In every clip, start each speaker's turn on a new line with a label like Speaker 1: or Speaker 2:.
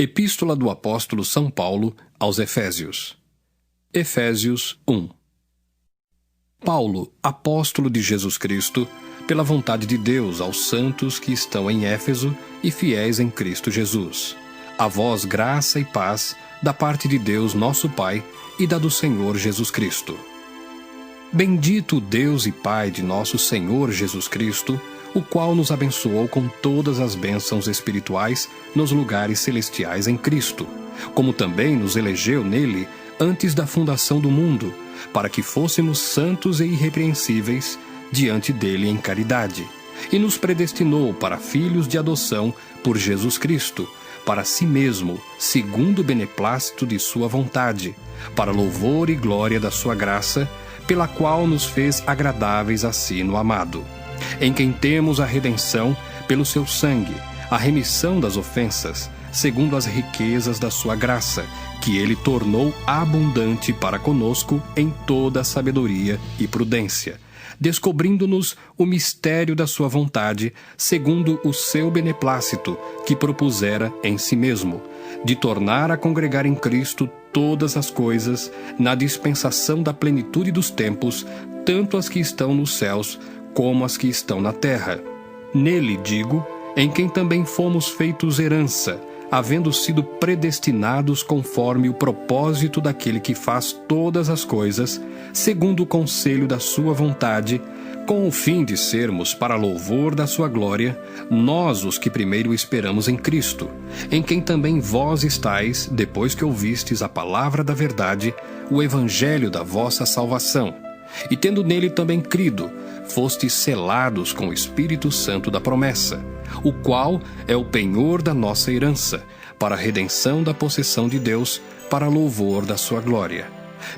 Speaker 1: Epístola do Apóstolo São Paulo aos Efésios. Efésios 1. Paulo, apóstolo de Jesus Cristo, pela vontade de Deus aos santos que estão em Éfeso e fiéis em Cristo Jesus. A vós graça e paz da parte de Deus nosso Pai e da do Senhor Jesus Cristo. Bendito o Deus e Pai de nosso Senhor Jesus Cristo, o qual nos abençoou com todas as bênçãos espirituais nos lugares celestiais em Cristo, como também nos elegeu nele antes da fundação do mundo, para que fôssemos santos e irrepreensíveis diante dele em caridade, e nos predestinou para filhos de adoção por Jesus Cristo, para si mesmo, segundo o beneplácito de sua vontade, para louvor e glória da sua graça, pela qual nos fez agradáveis a si no amado, em quem temos a redenção pelo seu sangue, a remissão das ofensas, segundo as riquezas da sua graça, que ele tornou abundante para conosco em toda sabedoria e prudência, descobrindo-nos o mistério da sua vontade, segundo o seu beneplácito, que propusera em si mesmo, de tornar a congregar em Cristo todas as coisas, na dispensação da plenitude dos tempos, tanto as que estão nos céus, como as que estão na terra. Nele, digo, em quem também fomos feitos herança, havendo sido predestinados conforme o propósito daquele que faz todas as coisas, segundo o conselho da sua vontade, com o fim de sermos, para louvor da sua glória, nós os que primeiro esperamos em Cristo, em quem também vós estáis, depois que ouvistes a palavra da verdade, o evangelho da vossa salvação, e tendo nele também crido, fostes selados com o Espírito Santo da promessa, o qual é o penhor da nossa herança, para a redenção da possessão de Deus, para louvor da sua glória.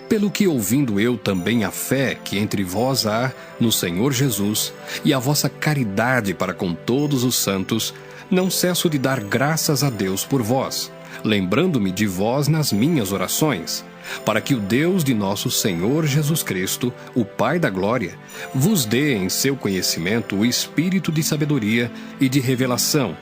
Speaker 1: Pelo que, ouvindo eu também a fé que entre vós há no Senhor Jesus, e a vossa caridade para com todos os santos, não cesso de dar graças a Deus por vós, lembrando-me de vós nas minhas orações, para que o Deus de nosso Senhor Jesus Cristo, o Pai da glória, vos dê em seu conhecimento o espírito de sabedoria e de revelação,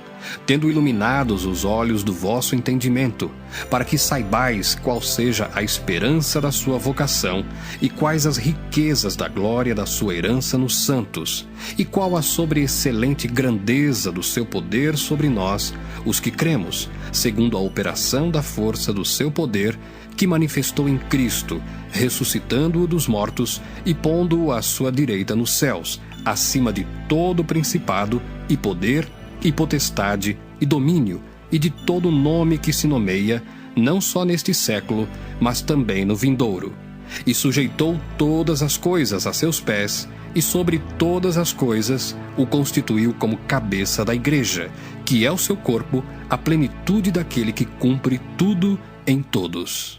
Speaker 1: tendo iluminados os olhos do vosso entendimento, para que saibais qual seja a esperança da sua vocação e quais as riquezas da glória da sua herança nos santos, e qual a sobreexcelente grandeza do seu poder sobre nós, os que cremos, segundo a operação da força do seu poder, que manifestou em Cristo, ressuscitando-o dos mortos e pondo-o à sua direita nos céus, acima de todo principado e poder e potestade e domínio, e de todo nome que se nomeia, não só neste século, mas também no vindouro. E sujeitou todas as coisas a seus pés, e sobre todas as coisas o constituiu como cabeça da igreja, que é o seu corpo, a plenitude daquele que cumpre tudo em todos.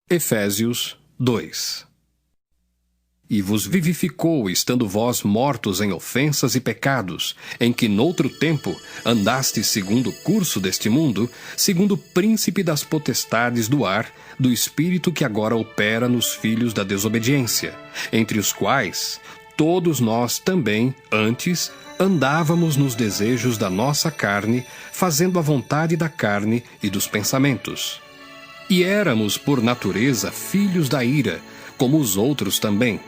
Speaker 1: Efésios 2. E vos vivificou, estando vós mortos em ofensas e pecados, em que noutro tempo andastes segundo o curso deste mundo, segundo o príncipe das potestades do ar, do espírito que agora opera nos filhos da desobediência, entre os quais todos nós também, antes, andávamos nos desejos da nossa carne, fazendo a vontade da carne e dos pensamentos. E éramos, por natureza, filhos da ira, como os outros também.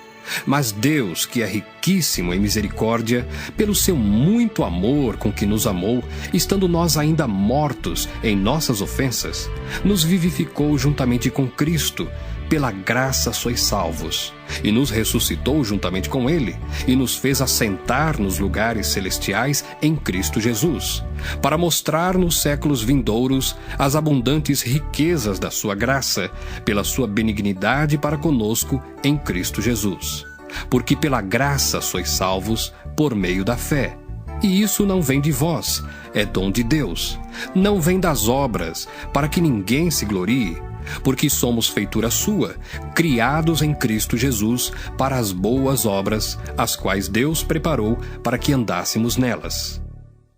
Speaker 1: Mas Deus, que é riquíssimo em misericórdia, pelo seu muito amor com que nos amou, estando nós ainda mortos em nossas ofensas, nos vivificou juntamente com Cristo. Pela graça sois salvos, e nos ressuscitou juntamente com ele, e nos fez assentar nos lugares celestiais em Cristo Jesus, para mostrar nos séculos vindouros as abundantes riquezas da sua graça, pela sua benignidade para conosco em Cristo Jesus. Porque pela graça sois salvos por meio da fé. E isso não vem de vós, é dom de Deus. Não vem das obras, para que ninguém se glorie, porque somos feitura sua, criados em Cristo Jesus para as boas obras, as quais Deus preparou para que andássemos nelas.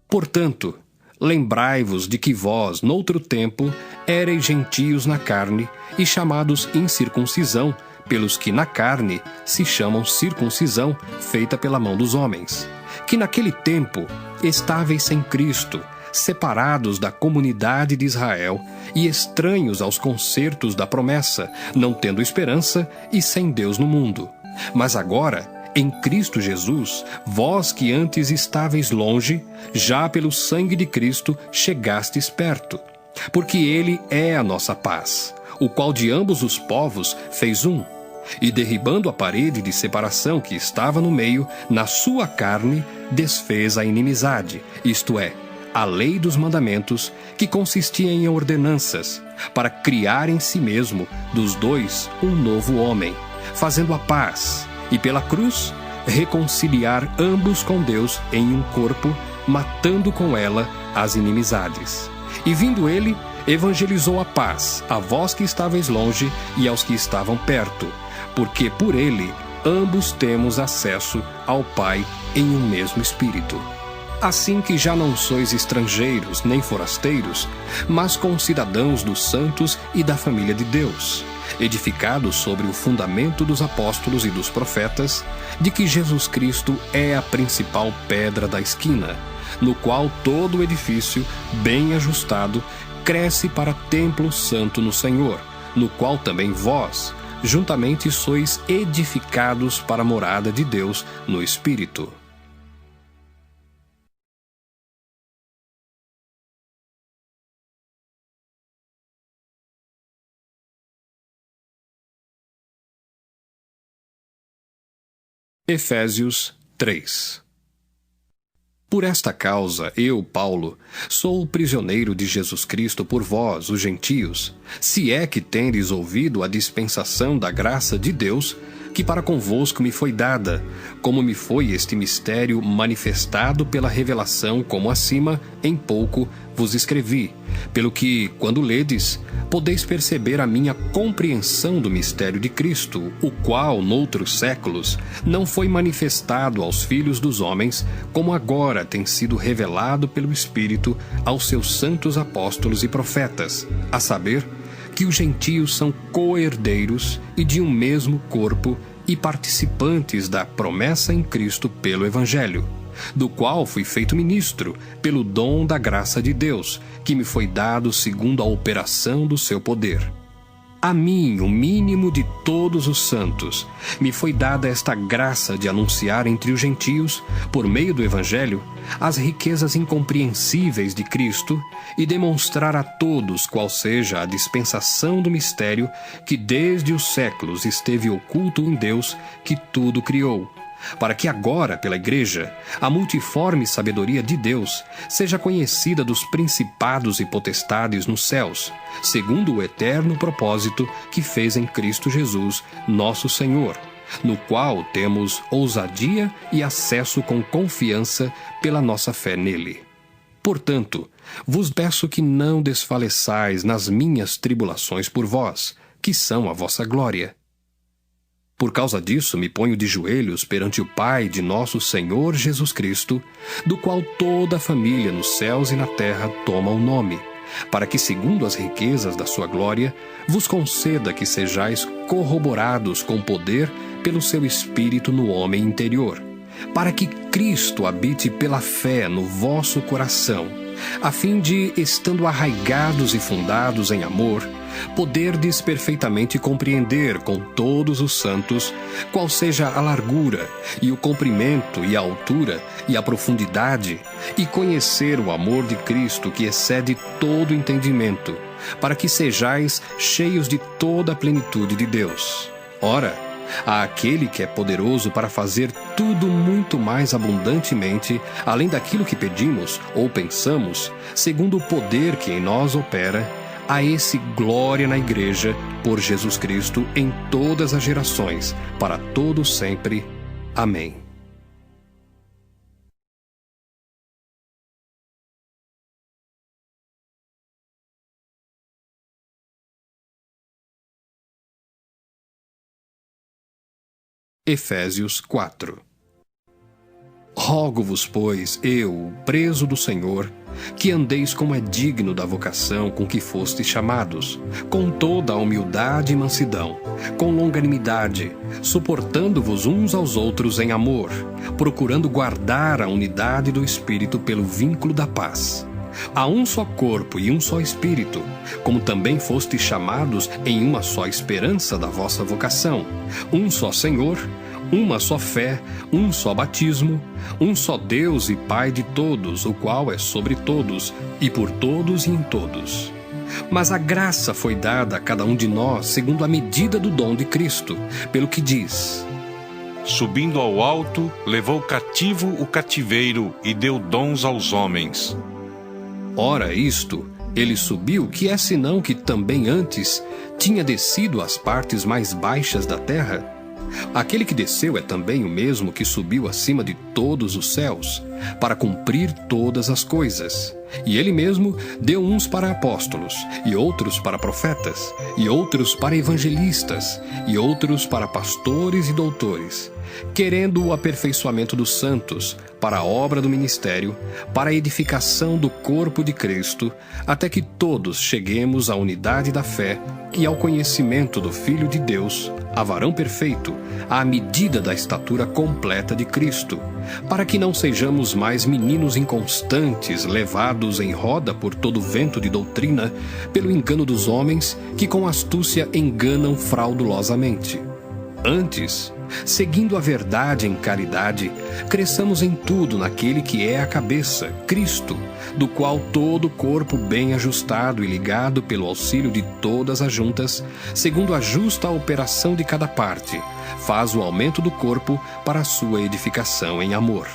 Speaker 1: Portanto, Lembrai-vos de que vós, noutro tempo, éreis gentios na carne, e chamados incircuncisão, pelos que na carne se chamam circuncisão, feita pela mão dos homens. Que naquele tempo estáveis sem Cristo, separados da comunidade de Israel e estranhos aos concertos da promessa, não tendo esperança e sem Deus no mundo. Mas agora, em Cristo Jesus, vós que antes estáveis longe, já pelo sangue de Cristo chegastes perto. Porque Ele é a nossa paz, o qual de ambos os povos fez um, e derribando a parede de separação que estava no meio, na sua carne desfez a inimizade, isto é, a lei dos mandamentos, que consistia em ordenanças, para criar em si mesmo, dos dois, um novo homem, fazendo a paz, e pela cruz reconciliar ambos com Deus em um corpo, matando com ela as inimizades. E vindo ele, evangelizou a paz, a vós que estáveis longe e aos que estavam perto, porque por ele ambos temos acesso ao Pai em um mesmo Espírito. Assim que já não sois estrangeiros nem forasteiros, mas concidadãos dos santos e da família de Deus, edificados sobre o fundamento dos apóstolos e dos profetas, de que Jesus Cristo é a principal pedra da esquina, no qual todo o edifício, bem ajustado, cresce para templo santo no Senhor, no qual também vós, juntamente sois edificados para a morada de Deus no Espírito. Efésios 3. Por esta causa, eu, Paulo, sou o prisioneiro de Jesus Cristo por vós, os gentios, se é que tendes ouvido a dispensação da graça de Deus, que para convosco me foi dada, como me foi este mistério manifestado pela revelação, como acima, em pouco, vos escrevi, pelo que, quando ledes, podeis perceber a minha compreensão do mistério de Cristo, o qual, noutros séculos, não foi manifestado aos filhos dos homens, como agora tem sido revelado pelo Espírito aos seus santos apóstolos e profetas, a saber, que os gentios são co-herdeiros e de um mesmo corpo e participantes da promessa em Cristo pelo Evangelho, do qual fui feito ministro, pelo dom da graça de Deus, que me foi dado segundo a operação do seu poder. A mim, o mínimo de todos os santos, me foi dada esta graça de anunciar entre os gentios, por meio do Evangelho, as riquezas incompreensíveis de Cristo e demonstrar a todos qual seja a dispensação do mistério que desde os séculos esteve oculto em Deus, que tudo criou, para que agora, pela Igreja, a multiforme sabedoria de Deus seja conhecida dos principados e potestades nos céus, segundo o eterno propósito que fez em Cristo Jesus, nosso Senhor, no qual temos ousadia e acesso com confiança pela nossa fé nele. Portanto, vos peço que não desfaleçais nas minhas tribulações por vós, que são a vossa glória. Por causa disso, me ponho de joelhos perante o Pai de nosso Senhor Jesus Cristo, do qual toda a família nos céus e na terra toma o nome, para que, segundo as riquezas da sua glória, vos conceda que sejais corroborados com poder pelo seu Espírito no homem interior, para que Cristo habite pela fé no vosso coração, a fim de, estando arraigados e fundados em amor, poderdes perfeitamente compreender com todos os santos qual seja a largura, e o comprimento, e a altura, e a profundidade, e conhecer o amor de Cristo que excede todo entendimento, para que sejais cheios de toda a plenitude de Deus. Ora, a aquele que é poderoso para fazer tudo muito mais abundantemente, além daquilo que pedimos ou pensamos, segundo o poder que em nós opera, a esse glória na Igreja, por Jesus Cristo, em todas as gerações, para todos sempre. Amém. Efésios 4. Rogo-vos, pois, eu, preso do Senhor, que andeis como é digno da vocação com que fostes chamados, com toda a humildade e mansidão, com longanimidade, suportando-vos uns aos outros em amor, procurando guardar a unidade do Espírito pelo vínculo da paz. Há um só corpo e um só Espírito, como também fostes chamados em uma só esperança da vossa vocação, um só Senhor, uma só fé, um só batismo, um só Deus e Pai de todos, o qual é sobre todos, e por todos e em todos. Mas a graça foi dada a cada um de nós segundo a medida do dom de Cristo, pelo que diz:
Speaker 2: Subindo ao alto, levou cativo o cativeiro e deu dons aos homens.
Speaker 1: Ora isto, ele subiu, que é senão que também antes tinha descido às partes mais baixas da terra? Aquele que desceu é também o mesmo que subiu acima de todos os céus, para cumprir todas as coisas. E ele mesmo deu uns para apóstolos, e outros para profetas, e outros para evangelistas, e outros para pastores e doutores, querendo o aperfeiçoamento dos santos, para a obra do ministério, para a edificação do corpo de Cristo, até que todos cheguemos à unidade da fé e ao conhecimento do Filho de Deus, a varão perfeito, à medida da estatura completa de Cristo, para que não sejamos mais meninos inconstantes, levados em roda por todo vento de doutrina, pelo engano dos homens, que com astúcia enganam fraudulosamente. Antes, seguindo a verdade em caridade, cresçamos em tudo naquele que é a cabeça, Cristo, do qual todo o corpo bem ajustado e ligado pelo auxílio de todas as juntas, segundo a justa operação de cada parte, faz o aumento do corpo para a sua edificação em amor.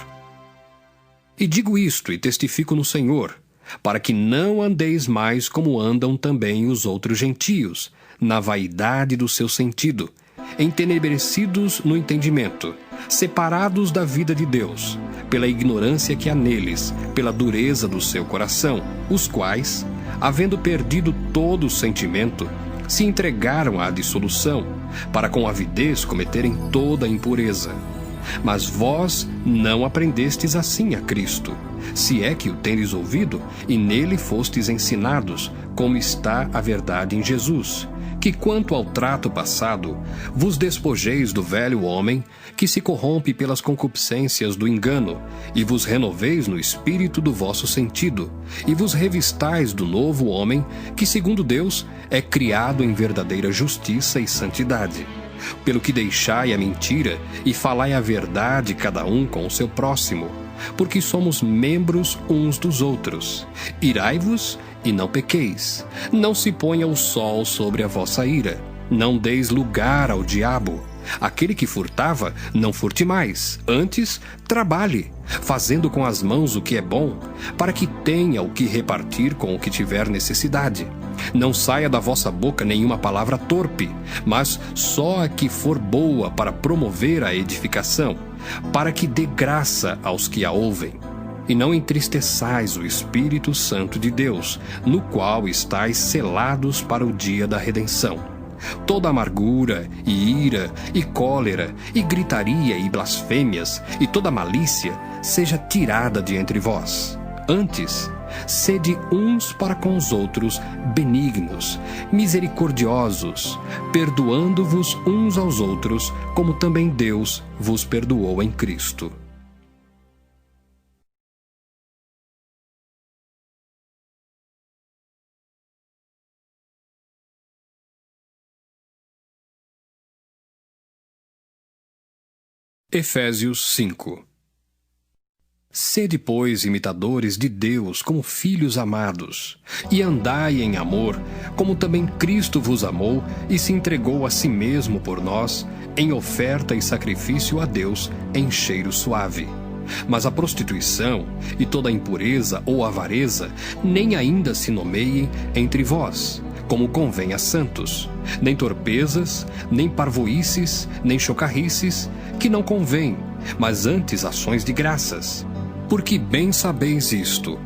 Speaker 1: E digo isto e testifico no Senhor, para que não andeis mais como andam também os outros gentios, na vaidade do seu sentido, entenebrecidos no entendimento, separados da vida de Deus, pela ignorância que há neles, pela dureza do seu coração, os quais, havendo perdido todo o sentimento, se entregaram à dissolução, para com avidez cometerem toda a impureza. Mas vós não aprendestes assim a Cristo, se é que o tendes ouvido, e nele fostes ensinados, como está a verdade em Jesus, que quanto ao trato passado, vos despojeis do velho homem, que se corrompe pelas concupiscências do engano, e vos renoveis no espírito do vosso sentido, e vos revistais do novo homem, que segundo Deus é criado em verdadeira justiça e santidade. Pelo que deixai a mentira, e falai a verdade cada um com o seu próximo, porque somos membros uns dos outros. Irai-vos e não pequeis. Não se ponha o sol sobre a vossa ira. Não deis lugar ao diabo. Aquele que furtava, não furte mais. Antes, trabalhe, fazendo com as mãos o que é bom, para que tenha o que repartir com o que tiver necessidade. Não saia da vossa boca nenhuma palavra torpe, mas só a que for boa para promover a edificação, para que dê graça aos que a ouvem. E não entristeçais o Espírito Santo de Deus, no qual estáis selados para o dia da redenção. Toda amargura, e ira, e cólera, e gritaria, e blasfêmias, e toda malícia seja tirada de entre vós. Antes, sede uns para com os outros benignos, misericordiosos, perdoando-vos uns aos outros, como também Deus vos perdoou em Cristo. Efésios 5. Sede, pois, imitadores de Deus como filhos amados, e andai em amor, como também Cristo vos amou e se entregou a si mesmo por nós, em oferta e sacrifício a Deus em cheiro suave. Mas a prostituição e toda a impureza ou avareza nem ainda se nomeiem entre vós, como convém a santos, nem torpezas, nem parvoíces, nem chocarrices, que não convém, mas antes ações de graças. Porque bem sabeis isto,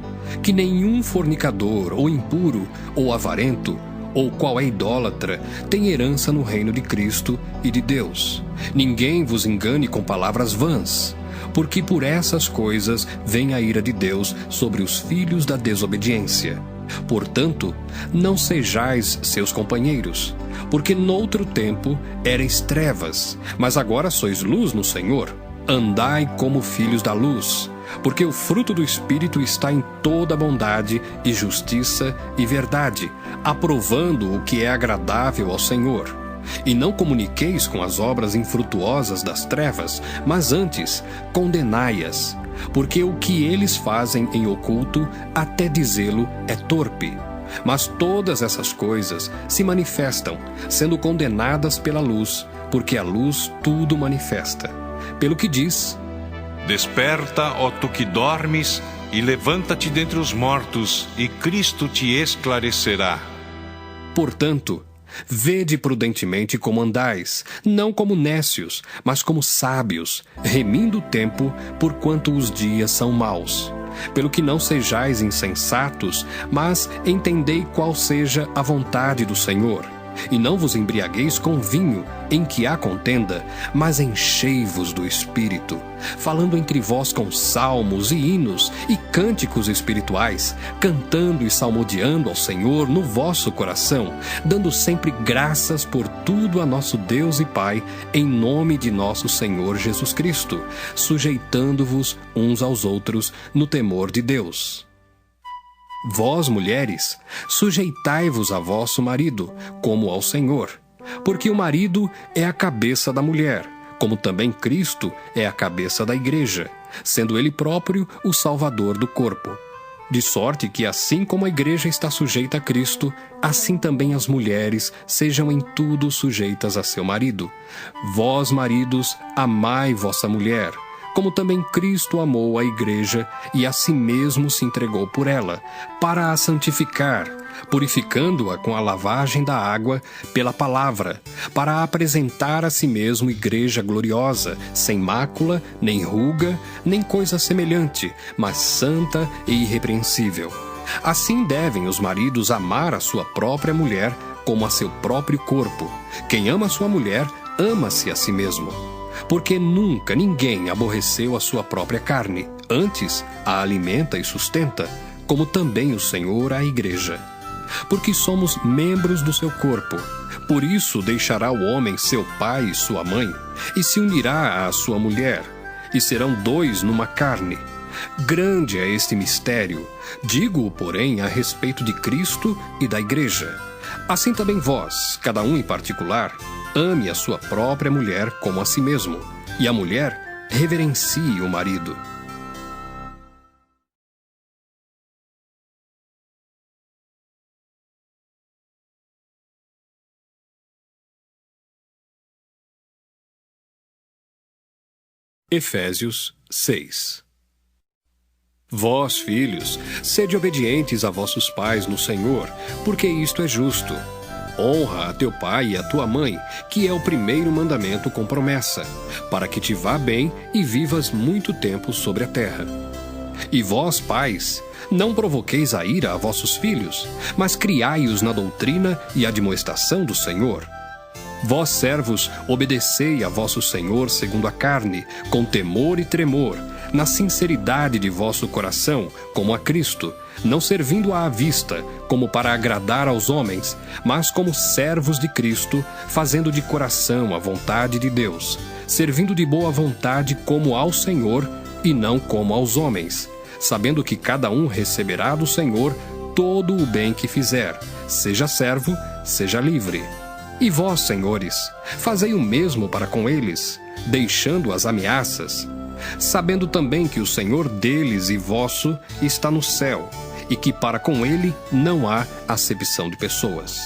Speaker 1: que nenhum fornicador, ou impuro, ou avarento, ou qual é idólatra, tem herança no reino de Cristo e de Deus. Ninguém vos engane com palavras vãs, porque por essas coisas vem a ira de Deus sobre os filhos da desobediência. Portanto, não sejais seus companheiros, porque noutro tempo erais trevas, mas agora sois luz no Senhor. Andai como filhos da luz, porque o fruto do Espírito está em toda bondade e justiça e verdade, aprovando o que é agradável ao Senhor. E não comuniqueis com as obras infrutuosas das trevas, mas antes condenai-as, porque o que eles fazem em oculto, até dizê-lo, é torpe. Mas todas essas coisas se manifestam, sendo condenadas pela luz, porque a luz tudo manifesta. Pelo que diz:
Speaker 2: Desperta, ó tu que dormes, e levanta-te dentre os mortos, e Cristo te esclarecerá.
Speaker 1: Portanto, vede prudentemente como andais, não como nécios, mas como sábios, remindo o tempo, porquanto os dias são maus. Pelo que não sejais insensatos, mas entendei qual seja a vontade do Senhor. E não vos embriagueis com vinho, em que há contenda, mas enchei-vos do Espírito, falando entre vós com salmos e hinos e cânticos espirituais, cantando e salmodiando ao Senhor no vosso coração, dando sempre graças por tudo a nosso Deus e Pai, em nome de nosso Senhor Jesus Cristo, sujeitando-vos uns aos outros no temor de Deus. Vós, mulheres, sujeitai-vos a vosso marido, como ao Senhor, porque o marido é a cabeça da mulher, como também Cristo é a cabeça da igreja, sendo ele próprio o Salvador do corpo. De sorte que, assim como a igreja está sujeita a Cristo, assim também as mulheres sejam em tudo sujeitas a seu marido. Vós, maridos, amai vossa mulher, como também Cristo amou a igreja e a si mesmo se entregou por ela, para a santificar, purificando-a com a lavagem da água pela palavra, para a apresentar a si mesmo igreja gloriosa, sem mácula, nem ruga, nem coisa semelhante, mas santa e irrepreensível. Assim devem os maridos amar a sua própria mulher como a seu próprio corpo. Quem ama sua mulher, ama-se a si mesmo. Porque nunca ninguém aborreceu a sua própria carne, antes a alimenta e sustenta, como também o Senhor a igreja. Porque somos membros do seu corpo. Por isso deixará o homem seu pai e sua mãe, e se unirá à sua mulher, e serão dois numa carne. Grande é este mistério, digo-o, porém, a respeito de Cristo e da igreja. Assim também vós, cada um em particular, ame a sua própria mulher como a si mesmo, e a mulher reverencie o marido. Efésios 6. Vós, filhos, sede obedientes a vossos pais no Senhor, porque isto é justo. Honra a teu pai e a tua mãe, que é o primeiro mandamento com promessa, para que te vá bem e vivas muito tempo sobre a terra. E vós, pais, não provoqueis a ira a vossos filhos, mas criai-os na doutrina e admoestação do Senhor. Vós, servos, obedecei a vosso Senhor segundo a carne, com temor e tremor, na sinceridade de vosso coração, como a Cristo, não servindo à vista, como para agradar aos homens, mas como servos de Cristo, fazendo de coração a vontade de Deus, servindo de boa vontade como ao Senhor e não como aos homens, sabendo que cada um receberá do Senhor todo o bem que fizer, seja servo, seja livre. E vós, senhores, fazei o mesmo para com eles, deixando as ameaças, sabendo também que o Senhor deles e vosso está no céu, e que para com ele não há acepção de pessoas.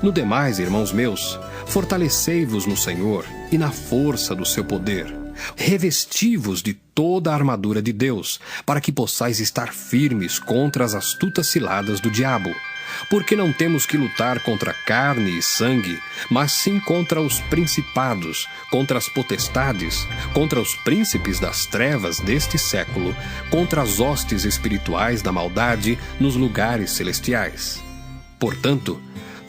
Speaker 1: No demais, irmãos meus, fortalecei-vos no Senhor e na força do seu poder. Revesti-vos de toda a armadura de Deus, para que possais estar firmes contra as astutas ciladas do diabo. Porque não temos que lutar contra carne e sangue, mas sim contra os principados, contra as potestades, contra os príncipes das trevas deste século, contra as hostes espirituais da maldade nos lugares celestiais. Portanto,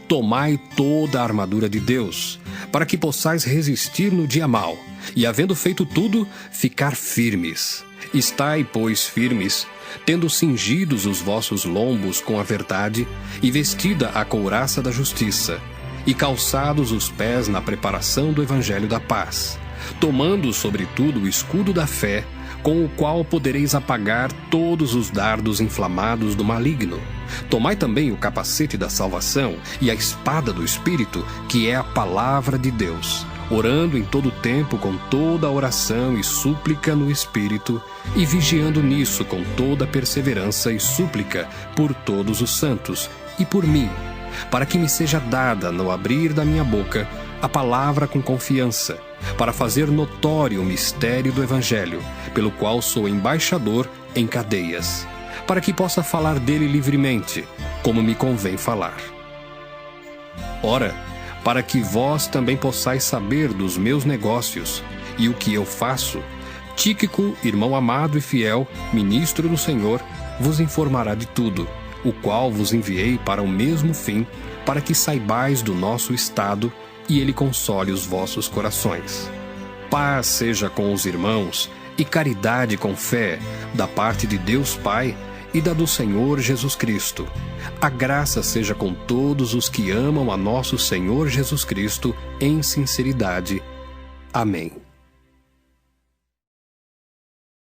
Speaker 1: tomai toda a armadura de Deus, para que possais resistir no dia mau, E havendo feito tudo, ficar firmes. Estai, pois, firmes, tendo cingidos os vossos lombos com a verdade, e vestida a couraça da justiça, e calçados os pés na preparação do evangelho da paz, tomando sobretudo o escudo da fé, com o qual podereis apagar todos os dardos inflamados do maligno. Tomai também o capacete da salvação e a espada do Espírito, que é a palavra de Deus, orando em todo tempo com toda a oração e súplica no Espírito, e vigiando nisso com toda perseverança e súplica por todos os santos, e por mim, para que me seja dada, no abrir da minha boca, a palavra com confiança, para fazer notório o mistério do Evangelho, pelo qual sou embaixador em cadeias, para que possa falar dele livremente, como me convém falar. Ora, para que vós também possais saber dos meus negócios e o que eu faço, Tíquico, irmão amado e fiel, ministro do Senhor, vos informará de tudo, o qual vos enviei para o mesmo fim, para que saibais do nosso estado e ele console os vossos corações. Paz seja com os irmãos e caridade com fé, da parte de Deus Pai e da do Senhor Jesus Cristo. A graça seja com todos os que amam a nosso Senhor Jesus Cristo em sinceridade. Amém.